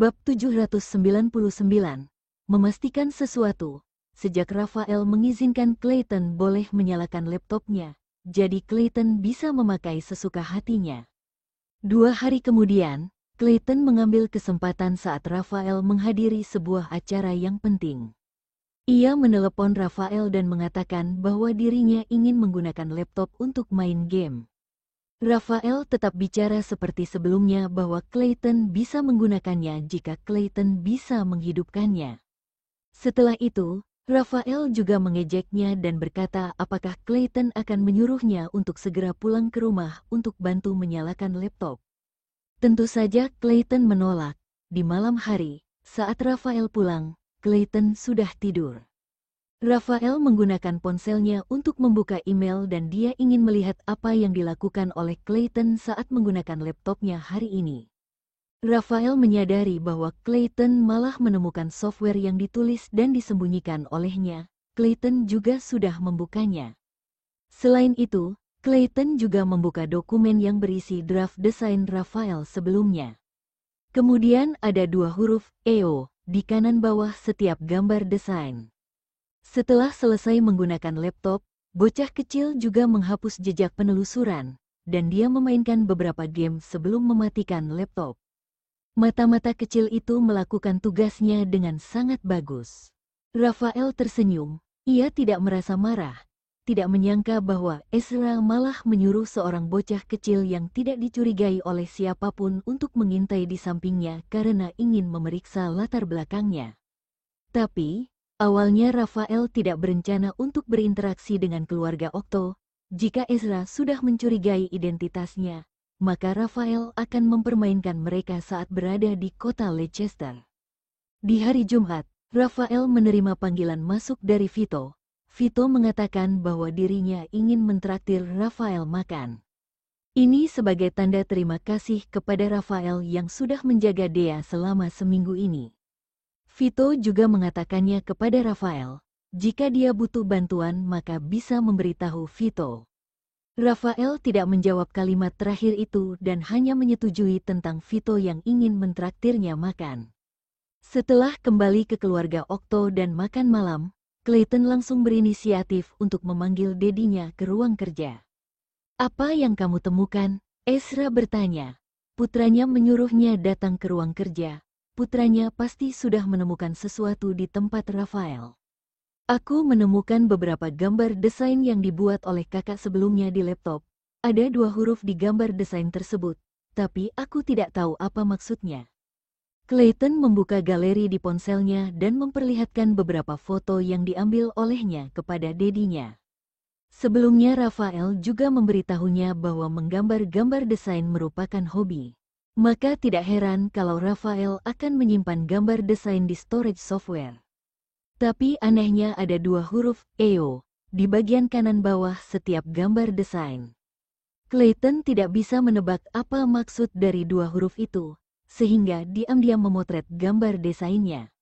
Bab 799, memastikan sesuatu. Sejak Rafael mengizinkan Clayton boleh menyalakan laptopnya, jadi Clayton bisa memakai sesuka hatinya. 2 hari kemudian, Clayton mengambil kesempatan saat Rafael menghadiri sebuah acara yang penting. Ia menelepon Rafael dan mengatakan bahwa dirinya ingin menggunakan laptop untuk main game. Rafael tetap bicara seperti sebelumnya bahwa Clayton bisa menggunakannya jika Clayton bisa menghidupkannya. Setelah itu, Rafael juga mengejeknya dan berkata apakah Clayton akan menyuruhnya untuk segera pulang ke rumah untuk bantu menyalakan laptop. Tentu saja Clayton menolak. Di malam hari, saat Rafael pulang, Clayton sudah tidur. Rafael menggunakan ponselnya untuk membuka email dan dia ingin melihat apa yang dilakukan oleh Clayton saat menggunakan laptopnya hari ini. Rafael menyadari bahwa Clayton malah menemukan software yang ditulis dan disembunyikan olehnya. Clayton juga sudah membukanya. Selain itu, Clayton juga membuka dokumen yang berisi draft desain Rafael sebelumnya. Kemudian ada 2 huruf EO di kanan bawah setiap gambar desain. Setelah selesai menggunakan laptop, bocah kecil juga menghapus jejak penelusuran, dan dia memainkan beberapa game sebelum mematikan laptop. Mata-mata kecil itu melakukan tugasnya dengan sangat bagus. Rafael tersenyum, ia tidak merasa marah, tidak menyangka bahwa Ezra malah menyuruh seorang bocah kecil yang tidak dicurigai oleh siapapun untuk mengintai di sampingnya karena ingin memeriksa latar belakangnya. Tapi, awalnya Rafael tidak berencana untuk berinteraksi dengan keluarga Okto. Jika Ezra sudah mencurigai identitasnya, maka Rafael akan mempermainkan mereka saat berada di kota Leicester. Di hari Jumat, Rafael menerima panggilan masuk dari Vito. Vito mengatakan bahwa dirinya ingin mentraktir Rafael makan. Ini sebagai tanda terima kasih kepada Rafael yang sudah menjaga Dea selama seminggu ini. Vito juga mengatakannya kepada Rafael, jika dia butuh bantuan maka bisa memberitahu Vito. Rafael tidak menjawab kalimat terakhir itu dan hanya menyetujui tentang Vito yang ingin mentraktirnya makan. Setelah kembali ke keluarga Okto dan makan malam, Clayton langsung berinisiatif untuk memanggil dedinya ke ruang kerja. "Apa yang kamu temukan?" Ezra bertanya. Putranya menyuruhnya datang ke ruang kerja. Putranya pasti sudah menemukan sesuatu di tempat Rafael. "Aku menemukan beberapa gambar desain yang dibuat oleh kakak sebelumnya di laptop. Ada 2 huruf di gambar desain tersebut, tapi aku tidak tahu apa maksudnya." Clayton membuka galeri di ponselnya dan memperlihatkan beberapa foto yang diambil olehnya kepada dedinya. Sebelumnya Rafael juga memberitahunya bahwa menggambar gambar desain merupakan hobi. Maka tidak heran kalau Rafael akan menyimpan gambar desain di storage software. Tapi anehnya ada 2 huruf EO di bagian kanan bawah setiap gambar desain. Clayton tidak bisa menebak apa maksud dari 2 huruf itu, sehingga diam-diam memotret gambar desainnya.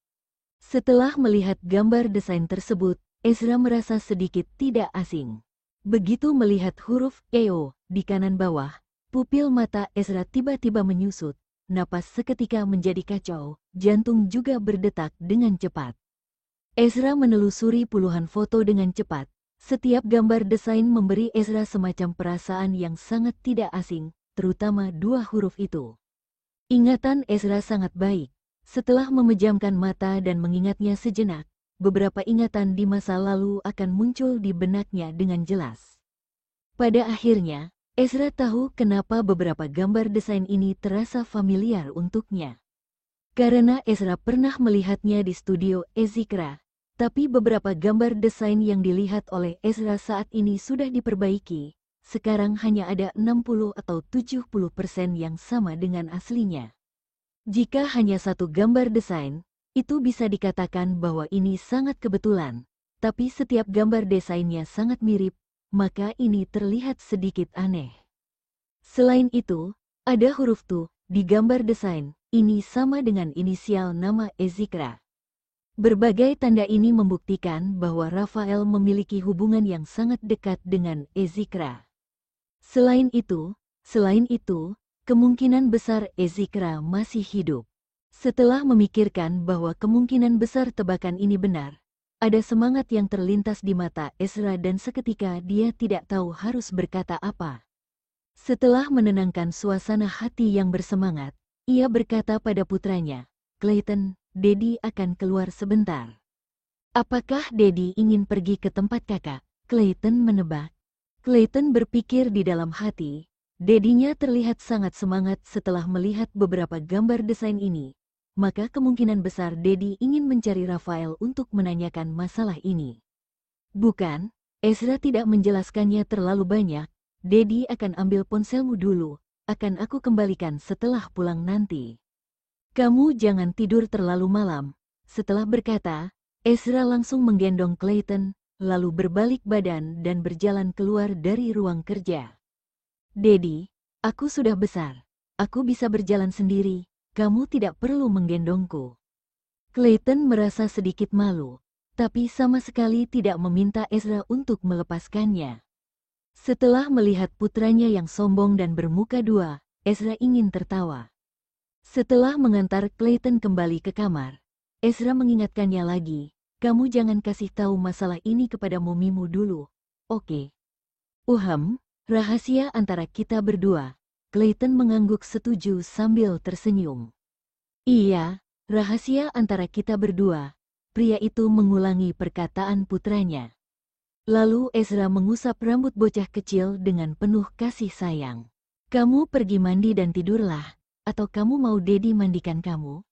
Setelah melihat gambar desain tersebut, Ezra merasa sedikit tidak asing. Begitu melihat huruf EO di kanan bawah, pupil mata Ezra tiba-tiba menyusut, napas seketika menjadi kacau, jantung juga berdetak dengan cepat. Ezra menelusuri puluhan foto dengan cepat. Setiap gambar desain memberi Ezra semacam perasaan yang sangat tidak asing, terutama 2 huruf itu. Ingatan Ezra sangat baik. Setelah memejamkan mata dan mengingatnya sejenak, beberapa ingatan di masa lalu akan muncul di benaknya dengan jelas. Pada akhirnya, Ezra tahu kenapa beberapa gambar desain ini terasa familiar untuknya. Karena Ezra pernah melihatnya di studio Ezikra, tapi beberapa gambar desain yang dilihat oleh Ezra saat ini sudah diperbaiki. Sekarang hanya ada 60 atau 70% yang sama dengan aslinya. Jika hanya 1 gambar desain, itu bisa dikatakan bahwa ini sangat kebetulan, tapi setiap gambar desainnya sangat mirip, maka ini terlihat sedikit aneh. Selain itu, ada huruf Tu di gambar desain, ini sama dengan inisial nama Ezikra. Berbagai tanda ini membuktikan bahwa Rafael memiliki hubungan yang sangat dekat dengan Ezikra. Selain itu, kemungkinan besar Ezikra masih hidup. Setelah memikirkan bahwa kemungkinan besar tebakan ini benar, ada semangat yang terlintas di mata Ezra dan seketika dia tidak tahu harus berkata apa. Setelah menenangkan suasana hati yang bersemangat, ia berkata pada putranya, "Clayton, Daddy akan keluar sebentar." "Apakah Daddy ingin pergi ke tempat kakak?" Clayton menebak. Clayton berpikir di dalam hati, Daddy-nya terlihat sangat semangat setelah melihat beberapa gambar desain ini. Maka kemungkinan besar Daddy ingin mencari Rafael untuk menanyakan masalah ini. "Bukan, Ezra tidak menjelaskannya terlalu banyak. Daddy akan ambil ponselmu dulu, akan aku kembalikan setelah pulang nanti. Kamu jangan tidur terlalu malam." Setelah berkata, Ezra langsung menggendong Clayton, lalu berbalik badan dan berjalan keluar dari ruang kerja. "Daddy, aku sudah besar. Aku bisa berjalan sendiri, kamu tidak perlu menggendongku." Clayton merasa sedikit malu, tapi sama sekali tidak meminta Ezra untuk melepaskannya. Setelah melihat putranya yang sombong dan bermuka dua, Ezra ingin tertawa. Setelah mengantar Clayton kembali ke kamar, Ezra mengingatkannya lagi, "Kamu jangan kasih tahu masalah ini kepada momimu dulu, oke?" Rahasia antara kita berdua." Clayton mengangguk setuju sambil tersenyum. "Iya, rahasia antara kita berdua." Pria itu mengulangi perkataan putranya. Lalu Ezra mengusap rambut bocah kecil dengan penuh kasih sayang. "Kamu pergi mandi dan tidurlah, atau kamu mau Daddy mandikan kamu?"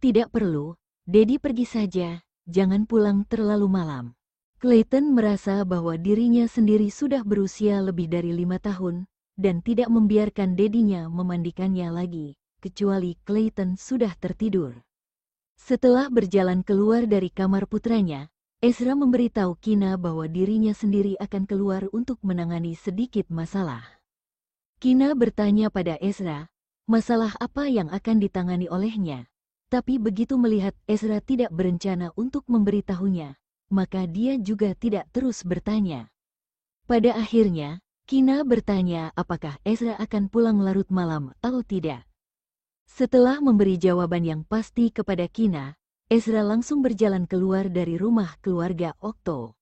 "Tidak perlu, Daddy pergi saja, jangan pulang terlalu malam." Clayton merasa bahwa dirinya sendiri sudah berusia lebih dari 5 tahun, dan tidak membiarkan Daddy-nya memandikannya lagi, kecuali Clayton sudah tertidur. Setelah berjalan keluar dari kamar putranya, Ezra memberitahu Kina bahwa dirinya sendiri akan keluar untuk menangani sedikit masalah. Kina bertanya pada Ezra, masalah apa yang akan ditangani olehnya. Tapi begitu melihat Ezra tidak berencana untuk memberitahunya, maka dia juga tidak terus bertanya. Pada akhirnya, Kina bertanya apakah Ezra akan pulang larut malam atau tidak. Setelah memberi jawaban yang pasti kepada Kina, Ezra langsung berjalan keluar dari rumah keluarga Okto.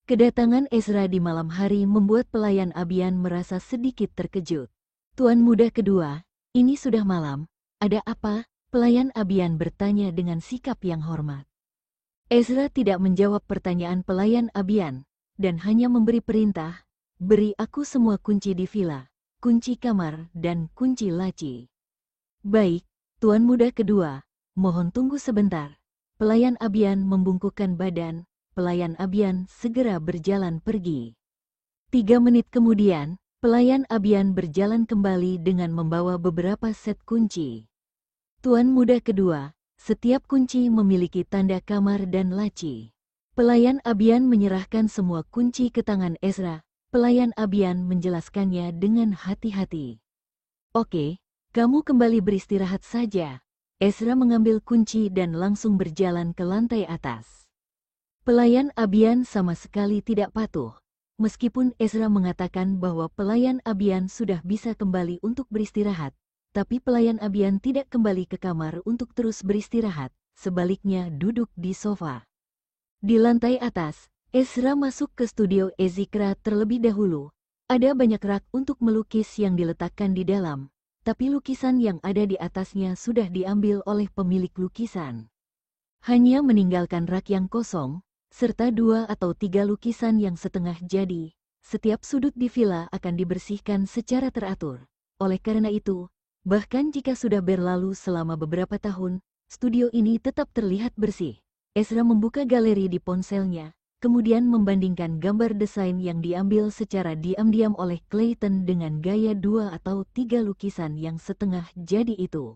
Kedatangan Ezra di malam hari membuat pelayan Abian merasa sedikit terkejut. "Tuan muda kedua, ini sudah malam, ada apa?" Pelayan Abian bertanya dengan sikap yang hormat. Ezra tidak menjawab pertanyaan pelayan Abian, dan hanya memberi perintah, "Beri aku semua kunci di villa, kunci kamar dan kunci laci." "Baik, tuan muda kedua, mohon tunggu sebentar." Pelayan Abian membungkukkan badan, pelayan Abian segera berjalan pergi. 3 menit kemudian, pelayan Abian berjalan kembali dengan membawa beberapa set kunci. "Tuan muda kedua, setiap kunci memiliki tanda kamar dan laci." Pelayan Abian menyerahkan semua kunci ke tangan Ezra. Pelayan Abian menjelaskannya dengan hati-hati. "Oke, kamu kembali beristirahat saja." Ezra mengambil kunci dan langsung berjalan ke lantai atas. Pelayan Abian sama sekali tidak patuh. Meskipun Ezra mengatakan bahwa pelayan Abian sudah bisa kembali untuk beristirahat, tapi pelayan Abian tidak kembali ke kamar untuk terus beristirahat, sebaliknya duduk di sofa. Di lantai atas, Ezra masuk ke studio Ezikra terlebih dahulu. Ada banyak rak untuk melukis yang diletakkan di dalam, tapi lukisan yang ada di atasnya sudah diambil oleh pemilik lukisan. Hanya meninggalkan rak yang kosong, serta 2 atau 3 lukisan yang setengah jadi. Setiap sudut di villa akan dibersihkan secara teratur. Oleh karena itu, bahkan jika sudah berlalu selama beberapa tahun, studio ini tetap terlihat bersih. Ezra membuka galeri di ponselnya, kemudian membandingkan gambar desain yang diambil secara diam-diam oleh Clayton dengan gaya 2 atau 3 lukisan yang setengah jadi itu.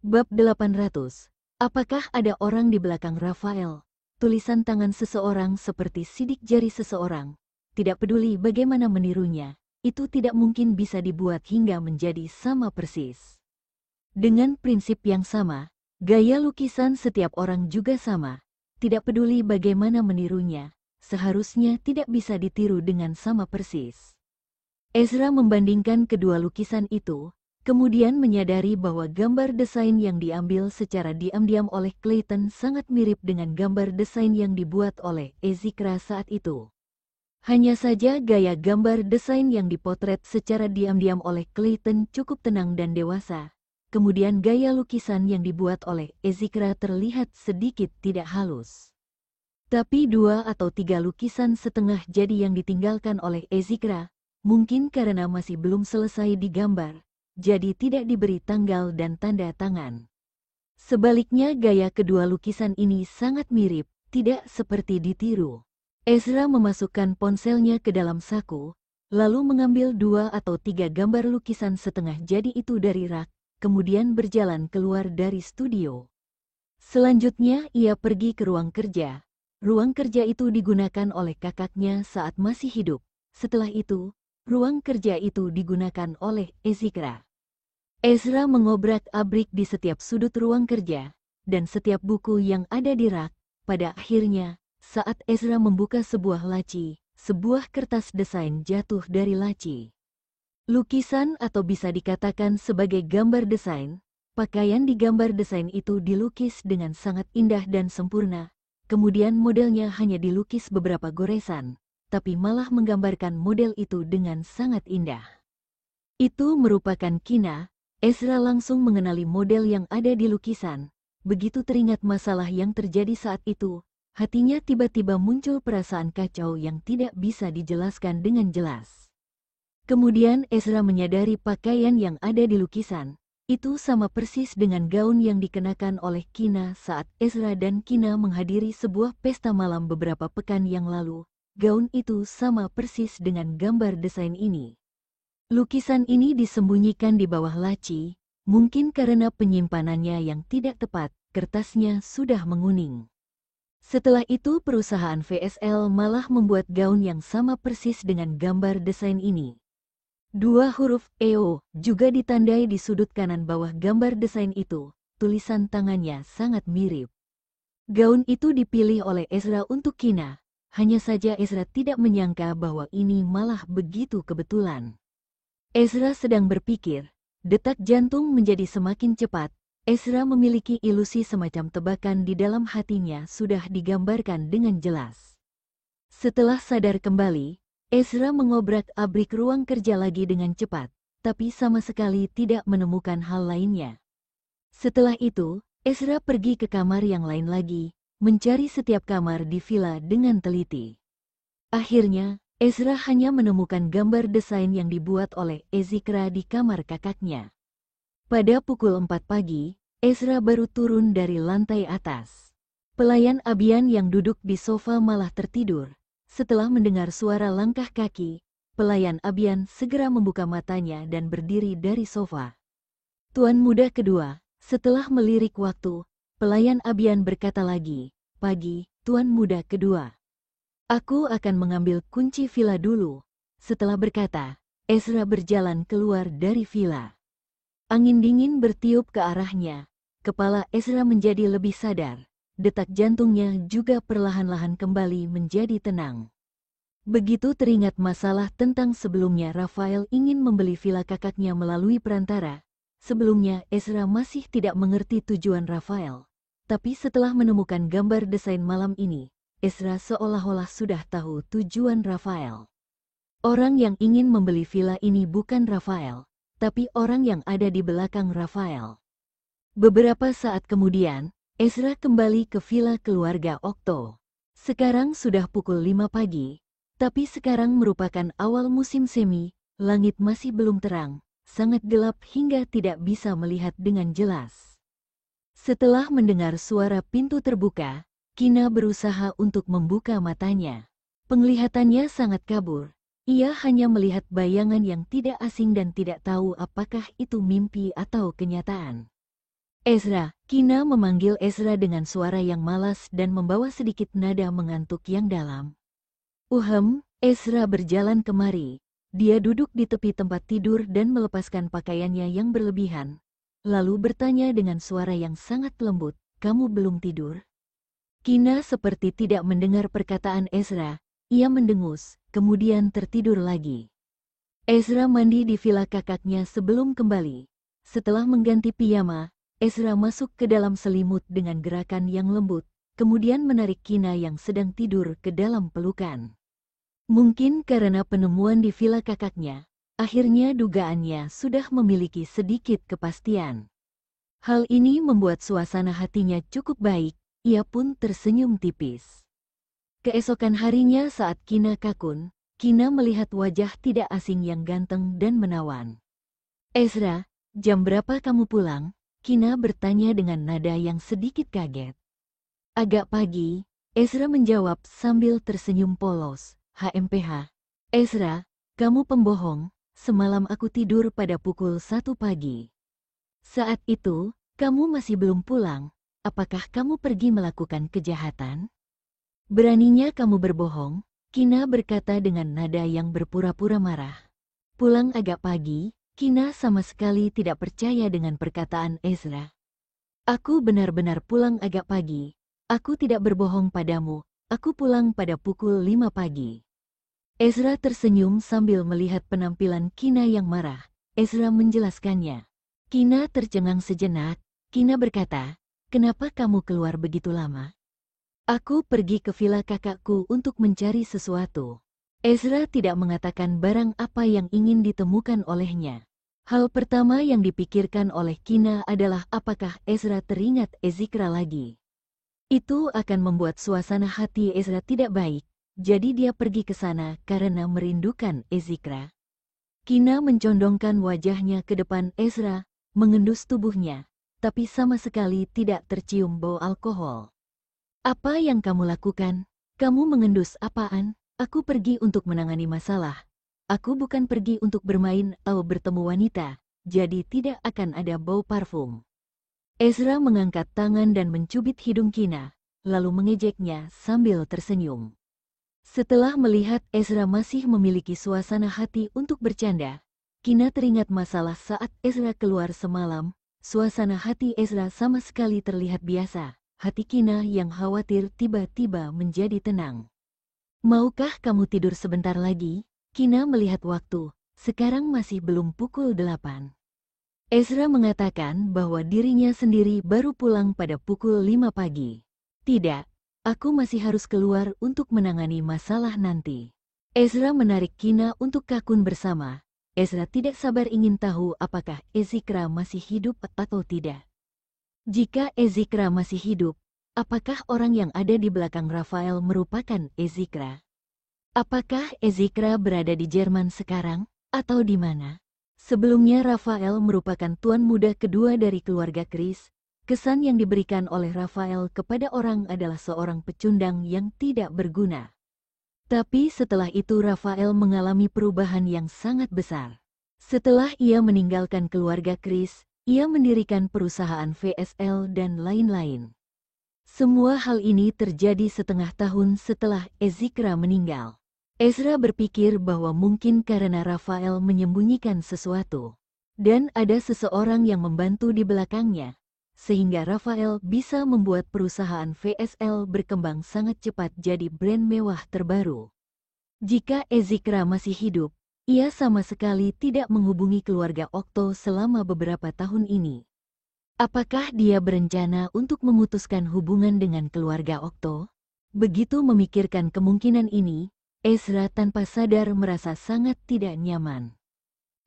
Bab 800. Apakah ada orang di belakang Rafael? Tulisan tangan seseorang seperti sidik jari seseorang. Tidak peduli bagaimana menirunya, itu tidak mungkin bisa dibuat hingga menjadi sama persis. Dengan prinsip yang sama, gaya lukisan setiap orang juga sama. Tidak peduli bagaimana menirunya, seharusnya tidak bisa ditiru dengan sama persis. Ezra membandingkan kedua lukisan itu, Kemudian menyadari bahwa gambar desain yang diambil secara diam-diam oleh Clayton sangat mirip dengan gambar desain yang dibuat oleh Ezekra saat itu. Hanya saja gaya gambar desain yang dipotret secara diam-diam oleh Clayton cukup tenang dan dewasa. Kemudian gaya lukisan yang dibuat oleh Ezekra terlihat sedikit tidak halus. Tapi 2 atau 3 lukisan setengah jadi yang ditinggalkan oleh Ezekra, mungkin karena masih belum selesai digambar, jadi tidak diberi tanggal dan tanda tangan. Sebaliknya gaya kedua lukisan ini sangat mirip, tidak seperti ditiru. Ezra memasukkan ponselnya ke dalam saku, lalu mengambil 2 atau 3 gambar lukisan setengah jadi itu dari rak, kemudian berjalan keluar dari studio. Selanjutnya ia pergi ke ruang kerja. Ruang kerja itu digunakan oleh kakaknya saat masih hidup. Setelah itu, ruang kerja itu digunakan oleh Ezekra. Ezra mengobrak-abrik di setiap sudut ruang kerja, dan setiap buku yang ada di rak. Pada akhirnya, saat Ezra membuka sebuah laci, sebuah kertas desain jatuh dari laci. Lukisan atau bisa dikatakan sebagai gambar desain, pakaian di gambar desain itu dilukis dengan sangat indah dan sempurna. Kemudian modelnya hanya dilukis beberapa goresan, tapi malah menggambarkan model itu dengan sangat indah. Itu merupakan Kina. Ezra langsung mengenali model yang ada di lukisan. Begitu teringat masalah yang terjadi saat itu, hatinya tiba-tiba muncul perasaan kacau yang tidak bisa dijelaskan dengan jelas. Kemudian Ezra menyadari pakaian yang ada di lukisan itu sama persis dengan gaun yang dikenakan oleh Kina saat Ezra dan Kina menghadiri sebuah pesta malam beberapa pekan yang lalu. Gaun itu sama persis dengan gambar desain ini. Lukisan ini disembunyikan di bawah laci, mungkin karena penyimpanannya yang tidak tepat, kertasnya sudah menguning. Setelah itu perusahaan VSL malah membuat gaun yang sama persis dengan gambar desain ini. 2 huruf EO juga ditandai di sudut kanan bawah gambar desain itu, tulisan tangannya sangat mirip. Gaun itu dipilih oleh Ezra untuk Kina, hanya saja Ezra tidak menyangka bahwa ini malah begitu kebetulan. Ezra sedang berpikir, detak jantung menjadi semakin cepat. Ezra memiliki ilusi semacam tebakan di dalam hatinya sudah digambarkan dengan jelas. Setelah sadar kembali, Ezra mengobrak-abrik ruang kerja lagi dengan cepat, tapi sama sekali tidak menemukan hal lainnya. Setelah itu, Ezra pergi ke kamar yang lain lagi, mencari setiap kamar di villa dengan teliti. Akhirnya, Ezra hanya menemukan gambar desain yang dibuat oleh Ezekra di kamar kakaknya. Pada pukul 4 pagi, Ezra baru turun dari lantai atas. Pelayan Abian yang duduk di sofa malah tertidur. Setelah mendengar suara langkah kaki, pelayan Abian segera membuka matanya dan berdiri dari sofa. Tuan muda kedua, setelah melirik waktu, pelayan Abian berkata lagi, "Pagi, tuan muda kedua. Aku akan mengambil kunci villa dulu." Setelah berkata, Ezra berjalan keluar dari villa. Angin dingin bertiup ke arahnya. Kepala Ezra menjadi lebih sadar. Detak jantungnya juga perlahan-lahan kembali menjadi tenang. Begitu teringat masalah tentang sebelumnya Rafael ingin membeli villa kakaknya melalui perantara. Sebelumnya Ezra masih tidak mengerti tujuan Rafael. Tapi setelah menemukan gambar desain malam ini, Ezra seolah-olah sudah tahu tujuan Rafael. Orang yang ingin membeli villa ini bukan Rafael, tapi orang yang ada di belakang Rafael. Beberapa saat kemudian, Ezra kembali ke villa keluarga Okto. Sekarang sudah pukul 5 pagi, tapi sekarang merupakan awal musim semi, langit masih belum terang, sangat gelap hingga tidak bisa melihat dengan jelas. Setelah mendengar suara pintu terbuka, Kina berusaha untuk membuka matanya. Penglihatannya sangat kabur. Ia hanya melihat bayangan yang tidak asing dan tidak tahu apakah itu mimpi atau kenyataan. "Ezra," Kina memanggil Ezra dengan suara yang malas dan membawa sedikit nada mengantuk yang dalam. Ezra berjalan kemari. Dia duduk di tepi tempat tidur dan melepaskan pakaiannya yang berlebihan. Lalu bertanya dengan suara yang sangat lembut, "Kamu belum tidur?" Kina seperti tidak mendengar perkataan Ezra. Ia mendengus, kemudian tertidur lagi. Ezra mandi di villa kakaknya sebelum kembali. Setelah mengganti piyama, Ezra masuk ke dalam selimut dengan gerakan yang lembut, kemudian menarik Kina yang sedang tidur ke dalam pelukan. Mungkin karena penemuan di villa kakaknya, akhirnya dugaannya sudah memiliki sedikit kepastian. Hal ini membuat suasana hatinya cukup baik, ia pun tersenyum tipis. Keesokan harinya saat Kina kakun, Kina melihat wajah tidak asing yang ganteng dan menawan. "Ezra, jam berapa kamu pulang?" Kina bertanya dengan nada yang sedikit kaget. "Agak pagi," Ezra menjawab sambil tersenyum polos. "HMPH. Ezra, kamu pembohong, semalam aku tidur pada pukul 1 pagi. Saat itu, kamu masih belum pulang. Apakah kamu pergi melakukan kejahatan? Beraninya kamu berbohong," Kina berkata dengan nada yang berpura-pura marah. Pulang agak pagi, Kina sama sekali tidak percaya dengan perkataan Ezra. "Aku benar-benar pulang agak pagi. Aku tidak berbohong padamu, aku pulang pada pukul 5 pagi. Ezra tersenyum sambil melihat penampilan Kina yang marah. Ezra menjelaskannya. Kina tercengang sejenak. Kina berkata, "Kenapa kamu keluar begitu lama?" "Aku pergi ke villa kakakku untuk mencari sesuatu." Ezra tidak mengatakan barang apa yang ingin ditemukan olehnya. Hal pertama yang dipikirkan oleh Kina adalah apakah Ezra teringat Ezikra lagi. Itu akan membuat suasana hati Ezra tidak baik. Jadi dia pergi ke sana karena merindukan Ezikra. Kina mencondongkan wajahnya ke depan Ezra, mengendus tubuhnya, tapi sama sekali tidak tercium bau alkohol. "Apa yang kamu lakukan? Kamu mengendus apaan?" "Aku pergi untuk menangani masalah. Aku bukan pergi untuk bermain atau bertemu wanita, jadi tidak akan ada bau parfum." Ezra mengangkat tangan dan mencubit hidung Kina, lalu mengejeknya sambil tersenyum. Setelah melihat Ezra masih memiliki suasana hati untuk bercanda, Kina teringat masalah saat Ezra keluar semalam. Suasana hati Ezra sama sekali terlihat biasa. Hati Kina yang khawatir tiba-tiba menjadi tenang. "Maukah kamu tidur sebentar lagi?" Kina melihat waktu, sekarang masih belum pukul 8. Ezra mengatakan bahwa dirinya sendiri baru pulang pada pukul 5 pagi. "Tidak. Aku masih harus keluar untuk menangani masalah nanti." Ezra menarik Kina untuk kakun bersama. Ezra tidak sabar ingin tahu apakah Ezikra masih hidup atau tidak. Jika Ezikra masih hidup, apakah orang yang ada di belakang Rafael merupakan Ezikra? Apakah Ezikra berada di Jerman sekarang, atau di mana? Sebelumnya Rafael merupakan tuan muda kedua dari keluarga Chris. Kesan yang diberikan oleh Rafael kepada orang adalah seorang pecundang yang tidak berguna. Tapi setelah itu Rafael mengalami perubahan yang sangat besar. Setelah ia meninggalkan keluarga Chris, ia mendirikan perusahaan VSL dan lain-lain. Semua hal ini terjadi setengah tahun setelah Ezikra meninggal. Ezra berpikir bahwa mungkin karena Rafael menyembunyikan sesuatu, dan ada seseorang yang membantu di belakangnya, sehingga Rafael bisa membuat perusahaan VSL berkembang sangat cepat jadi brand mewah terbaru. Jika Ezikra masih hidup, ia sama sekali tidak menghubungi keluarga Okto selama beberapa tahun ini. Apakah dia berencana untuk memutuskan hubungan dengan keluarga Okto? Begitu memikirkan kemungkinan ini, Ezra tanpa sadar merasa sangat tidak nyaman.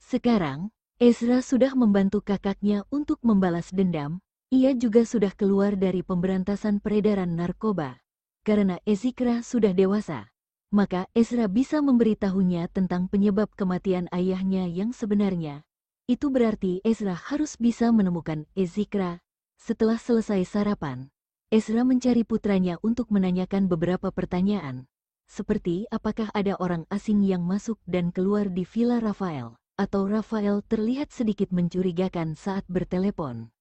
Sekarang, Ezra sudah membantu kakaknya untuk membalas dendam. Ia juga sudah keluar dari pemberantasan peredaran narkoba. Karena Ezikra sudah dewasa, maka Ezra bisa memberitahunya tentang penyebab kematian ayahnya yang sebenarnya. Itu berarti Ezra harus bisa menemukan Ezikra. Setelah selesai sarapan, Ezra mencari putranya untuk menanyakan beberapa pertanyaan, seperti apakah ada orang asing yang masuk dan keluar di villa Rafael, atau Rafael terlihat sedikit mencurigakan saat bertelepon.